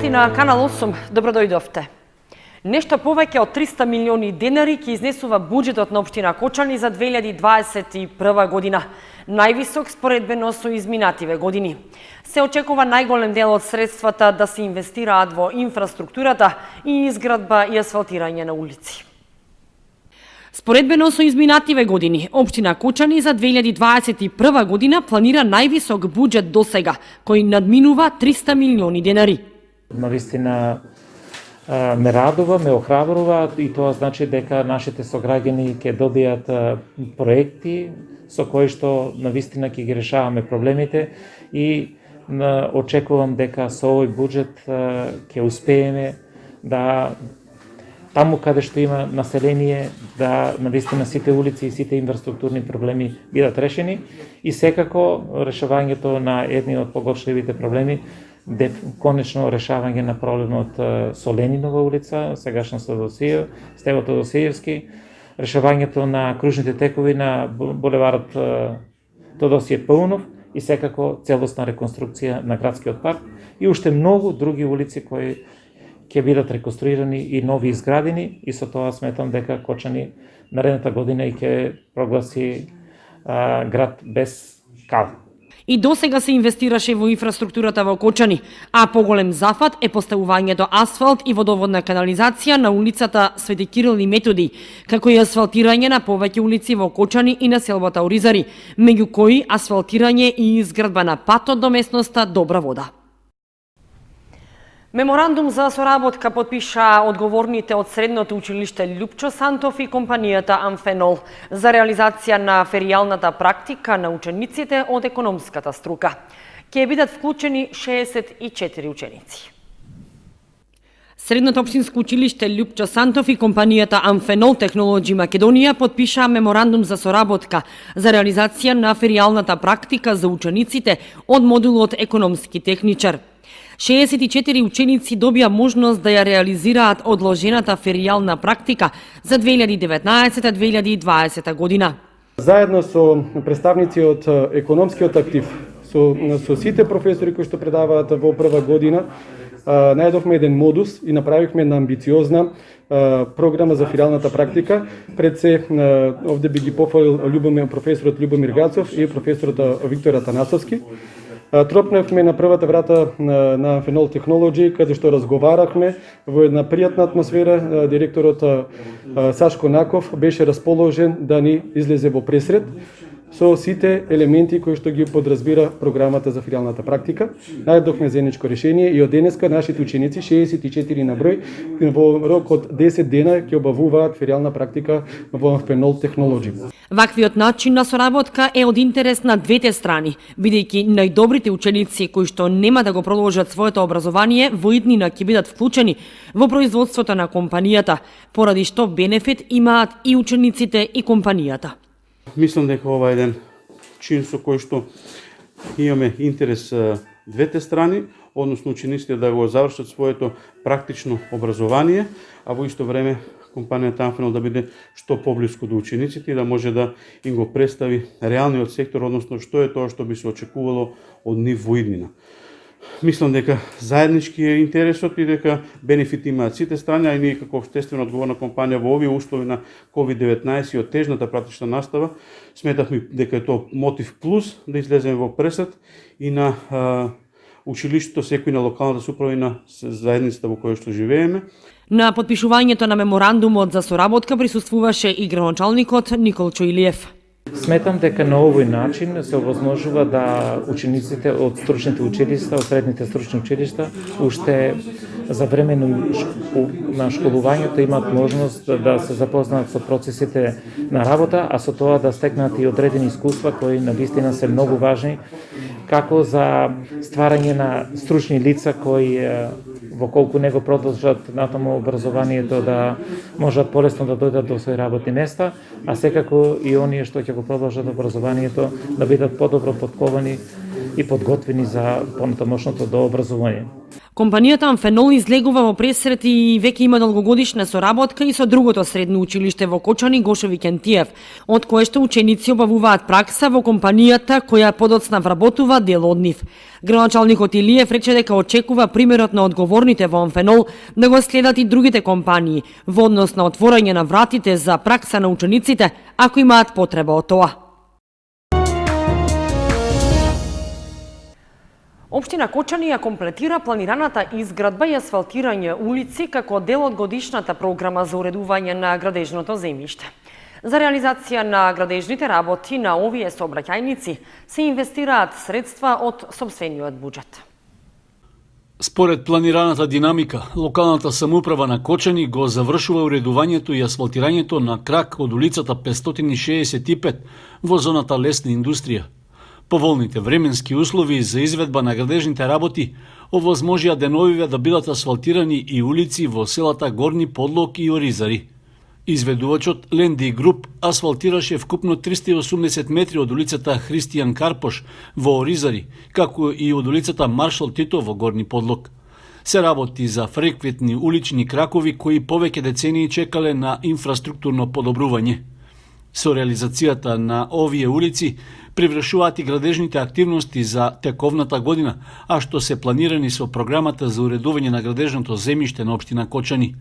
Гледачи на Канал 8, добро дојдовте. Нешто повеќе од 300 милиони денари ќе изнесува буџетот на општина Кочани за 2021 година, највисок споредбено со изминативе години. Се очекува најголем дел од средствата да се инвестираат во инфраструктурата и изградба и асфалтирање на улици. Споредбено со изминативе години, општина Кочани за 2021 година планира највисок буџет досега, кој надминува 300 милиони денари. Навистина ме радува, ме охрабрува и тоа значи дека нашите сограѓани ќе добијат проекти со кои што навистина ќе ги решаваме проблемите и очекувам дека со овој буџет ќе успееме да таму каде што има население, да навистина сите улици и сите инфраструктурни проблеми бидат решени и секако решавањето на едни од погоршливите проблеми, конечно решавање на проблемот со Ленинова улица, сегашна Стево Тодосиевски, решавањето на кружните текови на булеварот Тодосиев Паунов и секако целосна реконструкција на градскиот парк и уште многу други улици кои ќе бидат реконструирани и нови изградени и со тоа сметам дека Кочани наредната година и ќе прогласи град без кал. И досега се инвестираше во инфраструктурата во Кочани, а поголем зафат е поставувањето асфалт и водоводна канализација на улицата Свети Кирил и Методи, како и асфалтирање на повеќе улици во Кочани и на селбата Оризари, меѓу кои асфалтирање и изградба на патот до местноста Добра вода. Меморандум за соработка подпиша одговорните од Средното училиште Љупчо Сантов и компанијата Амфенол за реализација на феријалната практика на учениците од економската струка. Ќе бидат вклучени 64 ученици. Средното општинско училиште Љупчо Сантов и компанијата Амфенол Технолоджи Македонија подпишаа меморандум за соработка за реализација на феријалната практика за учениците од модулот економски техничар. 64 ученици добија можност да ја реализираат одложената феријална практика за 2019-2020 година. Заедно со представници од економскиот актив, со сите професори кои што предаваат во прва година, најдовме еден модус и направивме една амбициозна програма за феријалната практика. Пред се, овде би ги пофалил професорот Љубомир Гацов и професорот Виктор Атанасовски. Тропневме на првата врата на Амфенол Технолоджи, каде што разговарахме во една пријатна атмосфера. Директорот Сашко Наков беше расположен да ни излезе во пресред со сите елементи кои што ги подразбира програмата за феријалната практика. Најдохме заедничко решение и од денеска нашите ученици, 64 на број, во рок од 10 дена ќе обавуваат феријална практика во Амфенол Технолоджи. Ваквиот начин на соработка е од интерес на двете страни, бидејќи најдобрите ученици кои што нема да го продолжат своето образование во иднина ќе бидат вклучени во производството на компанијата, поради што бенефит имаат и учениците и компанијата. Мислам дека ова е еден чин со кој што имаме интерес двете страни, односно учениците да го завршат своето практично образование, а во исто време компанијата Амфенол да биде што поблиску до учениците и да може да им го представи реалниот сектор, односно што е тоа што би се очекувало од нив во иднина. Мислам дека заеднички е интересот и дека бенефит имаат сите страни, а и ние како општествено одговорна компанија во овие услови на COVID-19 и од тежната практична настава, сметавме дека е тоа мотив плюс да излеземе во пресад и на училиштето, секој на локалната суправа и на заедницата во која што живееме. На подпишувањето на меморандумот за соработка присуствуваше и градоначалникот Никол Чоилиев. Сметам дека на овој начин се овозможува да учениците од стручните училишта, од средните стручни училишта, уште за време на школувањето имаат можност да се запознаат со процесите на работа, а со тоа да стекнат и одредени искуства кои навистина се многу важни, како за стварање на стручни лица кои во колку него продолжат натаму образованието да можат полесно да дојдат до своји работни места, а секако и оние што ќе го продолжат образованието да бидат подобро подковани и подготвени за понатамошното дообразување. Компанијата Амфенол излегува во пресрет и веќе има долгогодишна соработка и со другото средно училиште во Кочани Гошо Викентиев, од кое што ученици обавуваат пракса во компанијата која подоцна вработува дел од нив. Градоначалникот Илиев рече дека очекува примерот на одговорните во Амфенол да го следат и другите компании во однос на отворање на вратите за пракса на учениците ако имаат потреба од тоа. Општина Кочани ја комплетира планираната изградба и асфалтирање улици како дел од годишната програма за уредување на градежното земјиште. За реализација на градежните работи на овие сообраќајници се инвестираат средства од сопствениот буџет. Според планираната динамика, локалната самоуправа на Кочани го завршува уредувањето и асфалтирањето на крак од улицата 565 во зоната лесна индустрија. Поволните временски услови за изведба на градежните работи овозможија деновиве да бидат асфалтирани и улици во селата Горни Подлог и Оризари. Изведувачот Ленди Груп асфалтираше вкупно 380 метри од улицата Христијан Карпош во Оризари, како и од улицата Маршал Тито во Горни Подлог. Се работи за фреквентни улични кракови кои повеќе децении чекале на инфраструктурно подобрување. Со реализацијата на овие улици привршуваат и градежните активности за тековната година, а што се планирани со програмата за уредување на градежното земјиште на општина Кочани.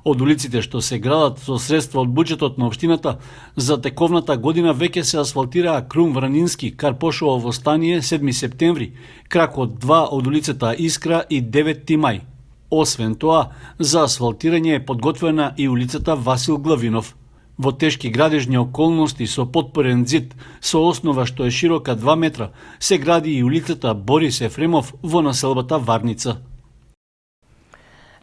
Од улиците што се градат со средства од буџетот на општината, за тековната година веќе се асфалтираа Крум Вранински, Карпошово Востание, 7 септември, кракот 2 од улицата Искра и 9 мај. Освен тоа, за асфалтирање е подготвена и улицата Васил Главинов. Во тешки градежни околности со подпорен зид, со основа што е широка 2 метра, се гради и улицата Борис Ефремов во населбата Варница.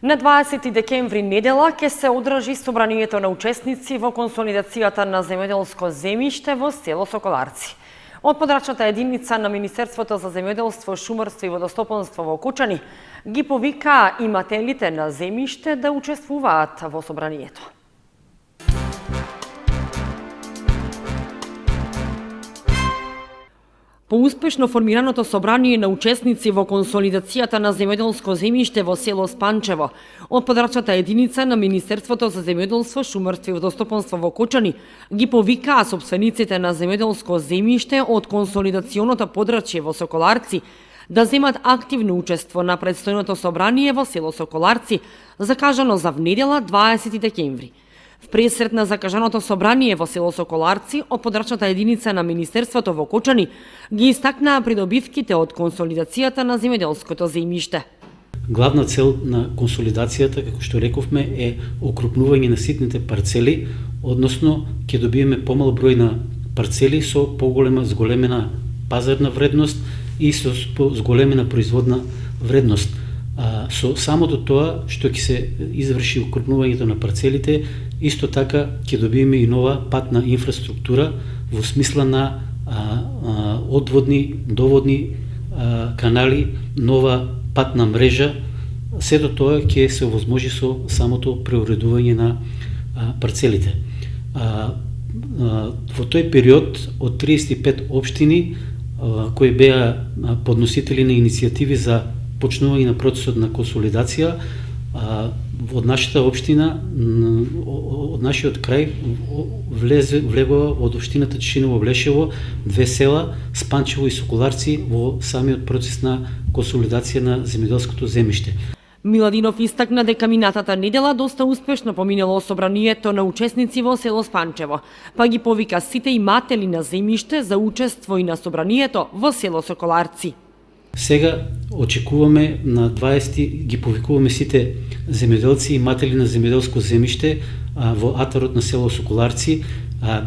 На 20 декември недела ќе се одржи собранието на учесници во консолидацијата на земјоделско земјиште во село Соколарци. Од подрачната единица на Министерството за земјоделство, шумарство и водостопанство во Кочани ги повика имателите на земјиште да учествуваат во собранието. По успешно формираното собрание на учесници во консолидацијата на земјоделско земјиште во село Спанчево, од подрачната единица на Министерството за земјоделство, шумарство и водостопанство во Кочани ги повикаа сопствениците на земјоделско земјиште од консолидационото подрачје во Соколарци да земат активно учество на предстојното собрание во село Соколарци, закажано за внедела 20 декември. В пресрет на закажаното собрание во село Соколарци, од подрачната единица на Министерството во Кочани ги истакнаа придобивките од консолидацијата на земјоделското земјиште. Главна цел на консолидацијата, како што рековме, е окрупнување на ситните парцели, односно ќе добиеме помал број на парцели со поголема зголемена пазарна вредност и со зголемена производна вредност. Со самото тоа што ќе се изврши окрупнувањето на парцелите, исто така ќе добиеме и нова патна инфраструктура во смисла на одводни, доводни канали, нова патна мрежа. Сето тоа ќе се овозможи со самото преуредување на парцелите. Во тој период од 35 општини кои беа подносители на иницијативи за почнување на процесот на консолидација, од нашата општина, од нашиот крај влегува од општината Чешиново Блешево 2 села, Спанчево и Соколарци во самиот процес на консолидација на земјоделското земјиште. Миладинов истакна дека минатата недела доста успешно поминало собранието на учесници во село Спанчево, па ги повика сите иматели на земјиште за учество и на собранието во село Соколарци. Сега очекуваме на 20 ги повикуваме сите земјоделци и иматели на земјоделско земјиште во атарот на село Соколарци,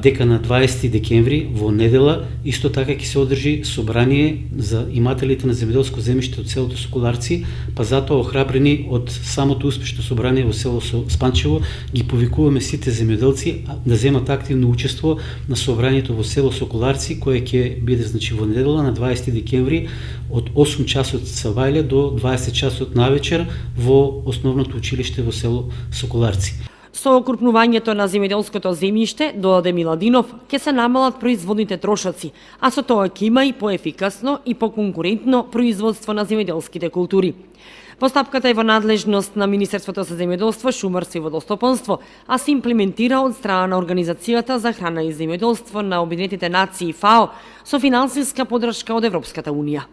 дека на 20 декември во недела исто така ќе се одржи собрание за имателите на земјоделско земјиште од селото Соколарци, па затоа охрабрени од самото успешно собрание во село Спанчево ги повикуваме сите земјоделци да земат активно учество на собранието во село Соколарци, кое ќе биде во недела на 20 декември од 8 часот савајле до 20 часот навечер во основното училиште во село Соколарци. Со окрупнувањето на земјоделското земјиште, додаде Миладинов, ќе се намалат производните трошоци, а со тоа ќе има и поефикасно и поконкурентно производство на земјоделските култури. Постапката е во надлежност на Министерството за земјоделство, шумарство и водостопанство, а се имплементира од страна на Организацијата за храна и земјоделство на Обединетите нации ФАО со финансиска поддршка од Европската унија.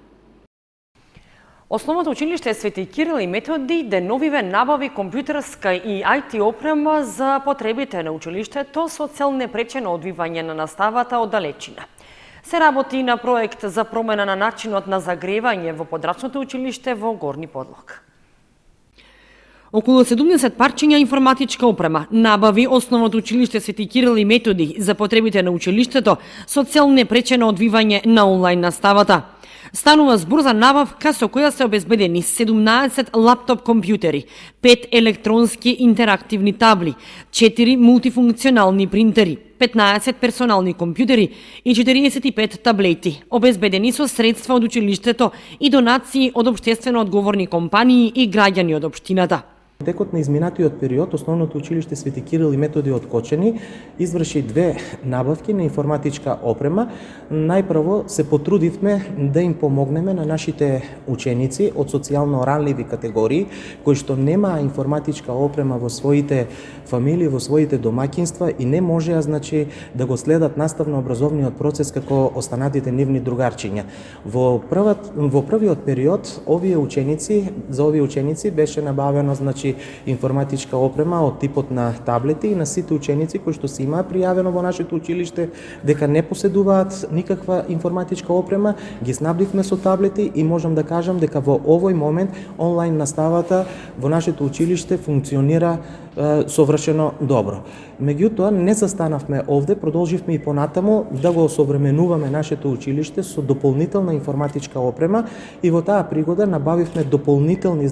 Основното училиште Свети Кирил и Методи деновиве набави компјутерска и IT опрема за потребите на училиштето со цел непречено одвивање на наставата од далечина. Се работи на проект за промена на начинот на загревање во подрачното училиште во Горни Подлог. Околу 70 парчиња информатичка опрема набави Основното училиште Свети Кирил и Методи за потребите на училиштето со цел непречено одвивање на онлайн наставата. Станува збор за набавка со која се обезбедени 17 лаптоп компјутери, 5 електронски интерактивни табли, 4 мултифункционални принтери, 15 персонални компјутери и 45 таблети, обезбедени со средства од училиштето и донации од општествено одговорни компании и граѓани од општината. Текот на изминатиот период, Основното училиште Свети Кирил и Методи од Кочани изврши две набавки на информатичка опрема. Најпрво се потрудивме да им помогнеме на нашите ученици од социјално ранливи категории, кои што немаа информатичка опрема во своите фамилии, во своите домаќинства и не можеа, да го следат наставно-образовниот процес како останатите нивни другарчиња. Во првиот период, за овие ученици беше набавено, информатичка опрема од типот на таблети и на сите ученици кои што се имаа пријавено во нашето училиште дека не поседуваат никаква информатичка опрема, ги снабдивме со таблети и можам да кажам дека во овој момент онлайн наставата во нашето училиште функционира совршено добро. Меѓутоа, не застанавме овде, продолживме и понатаму да го осовременуваме нашето училиште со дополнителна информатичка опрема и во таа пригода набавивме дополнителни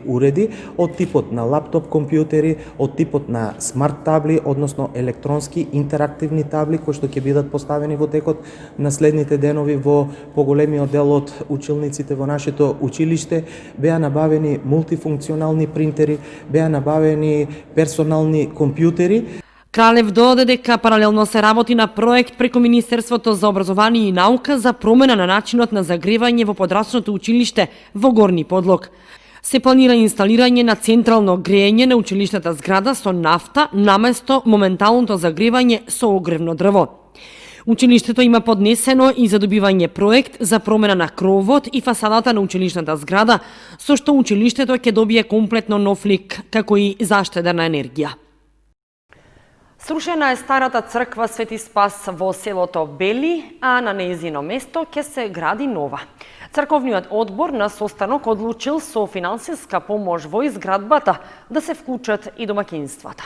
уреди од типот на лаптоп компјутери, од типот на смарт табли, односно електронски интерактивни табли кои што ќе бидат поставени во текот на следните денови во поголемиот дел од училниците во нашето училиште. Беа набавени мултифункционални принтери, беа набавени персонални компјутери. Кралев додаде дека паралелно се работи на проект преку Министерството за образование и наука за промена на начинот на загревање во подрачното училиште во Горни Подлог. Се планира инсталирање на централно грејење на училишната зграда со нафта наместо моменталното загревање со огревно дрво. Училиштето има поднесено и за добивање проект за промена на кровот и фасадата на училишната зграда, со што училиштето ќе добие комплетно нов лик, како и заштеда на енергија. Срушена е старата црква Свети Спас во селото Бели, а на нејзино место ќе се гради нова. Црковниот одбор на состанок одлучил со финансиска помош во изградбата да се вклучат и домаќинствата.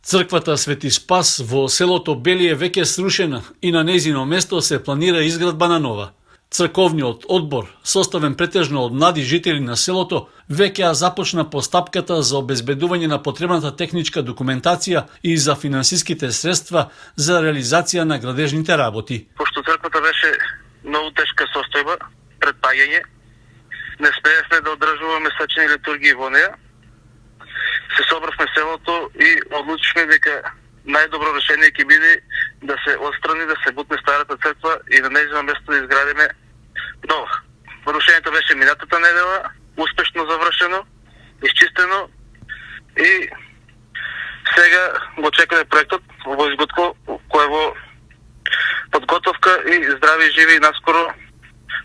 Црквата Свети Спас во селото Бели е веќе срушена и на нејзино место се планира изградба на нова. Црковниот одбор, составен претежно од млади жители на селото, веќе започна постапката за обезбедување на потребната техничка документација и за финансиските средства за реализација на градежните работи. Пошто црквата беше многу тешка состојба пред паѓање, не спеевме да одржуваме свечени литургии во неја. Се собравме селото и одлучивме дека најдобро решение ќе биде да се отстрани, да се бутне старата црква и на нејзино место да изградиме нова. Рушењето беше минатата недела, успешно завршено, изчистено и сега го чекаме проектот во изготко, кој во подготовка и здрави и живи наскоро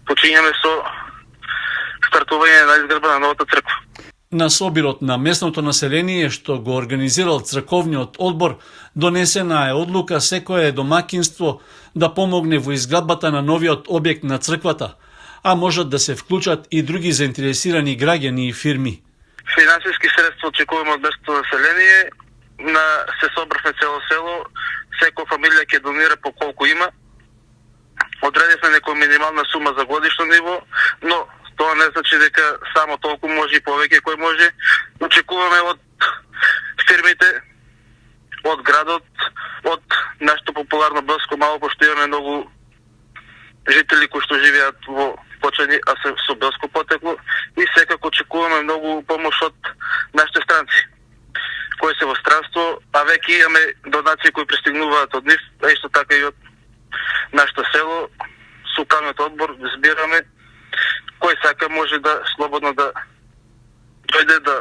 почињаме со стартување на изградба на новата црква. На собирот на местното население што го организирал црковниот одбор, донесена е одлука секое домаќинство да помогне во изградбата на новиот објект на црквата, а можат да се вклучат и други заинтересирани граѓани и фирми. Финансиски средства очекуваме од местното население, се собравме цело село, секоја фамилија ќе донира по колку има. Одредивме некоја минимална сума за годишно ниво, но тоа не значи дека само толку може и повеќе кој може. Очекуваме од фирмите, од градот, од нашето популарно Белско мало, пошто имаме многу жители кои што живеат во Кочани, а се со белско потекло, и секако очекуваме многу помош од нашите странци, кои кои се во странство, а веќе имаме донации кои пристигнуваат од нив, а исто така и од нашето село. Со локалниот одбор збираме кој сака може да слободно да дојде да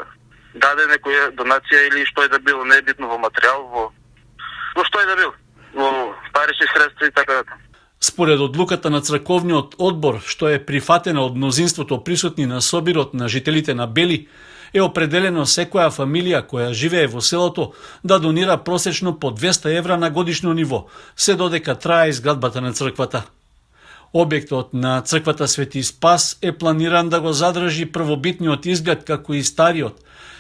даде некоја донација или што е да било, не е битно во материјал, во што е да било, во парични средства и така натаму. Според одлуката на црковниот одбор, што е прифатена од мнозинството присутни на собирот на жителите на Бели, е определено секоја фамилија која живее во селото да донира просечно по 200 евра на годишно ниво, се додека трае изградбата на црквата. Објектот на црквата Свети Спас е планиран да го задржи првобитниот изглед како и стариот.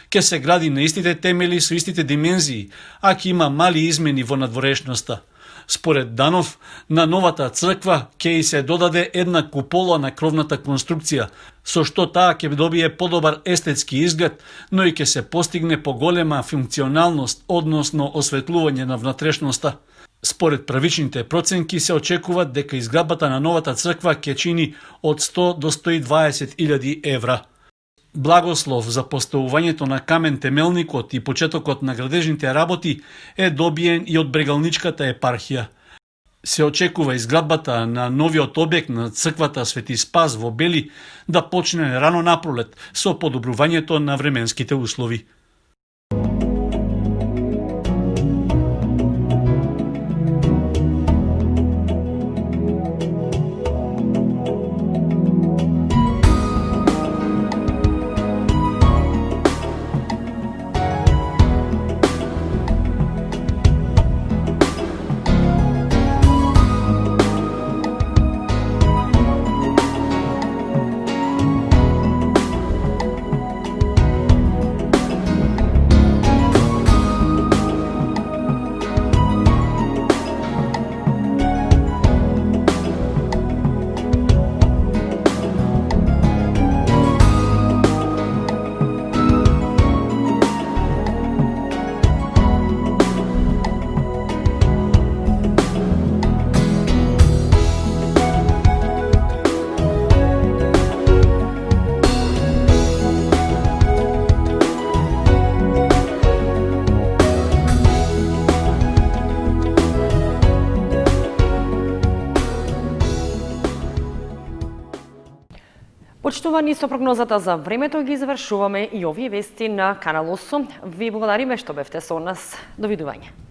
Ке се гради на истите темели со истите димензии, а ќе има мали измени во надворешноста. Според Данов, на новата црква ќе и се додаде една купола на кровната конструкција, со што таа ќе добие подобар естетски изглед, но и ќе се постигне поголема функционалност, односно осветлување на внатрешноста. Според правичните проценки се очекува дека изградбата на новата црква ќе чини од 100 до 120.000 евра. Благослов за поставувањето на камен темелникот и почетокот на градежните работи е добиен и од Брегалничката епархија. Се очекува изградбата на новиот објект на црквата Свети Спас во Бели да почне рано напролет со подобрувањето на временските услови. Почитувани, со прогнозата за времето ги завршуваме и овие вести на Канал 8. Ви благодариме што бевте со нас. Довидување.